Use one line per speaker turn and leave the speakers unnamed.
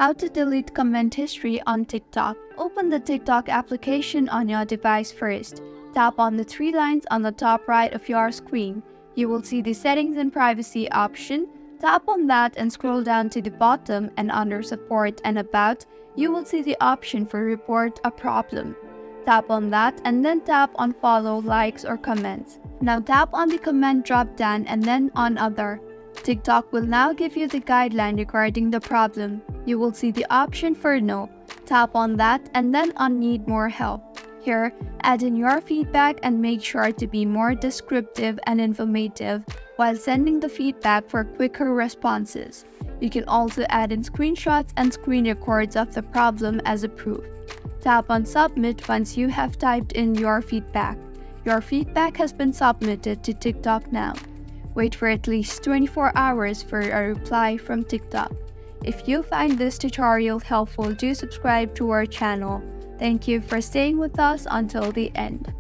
How to delete comment history on TikTok. Open the TikTok application on your device first. Tap on the three lines on the top right of your screen. You will see the Settings and Privacy option. Tap on that and scroll down to the bottom, and under Support and About, you will see the option for Report a Problem. Tap on that and then tap on Follow, Likes, or Comments. Now tap on the comment drop down and then on Other. TikTok will now give you the guideline regarding the problem. You will see the option for No. Tap on that and then on Need More Help. Here, add in your feedback and make sure to be more descriptive and informative while sending the feedback for quicker responses. You can also add in screenshots and screen records of the problem as a proof. Tap on Submit once you have typed in your feedback. Your feedback has been submitted to TikTok now. Wait for at least 24 hours for a reply from TikTok. If you find this tutorial helpful, do subscribe to our channel. Thank you for staying with us until the end.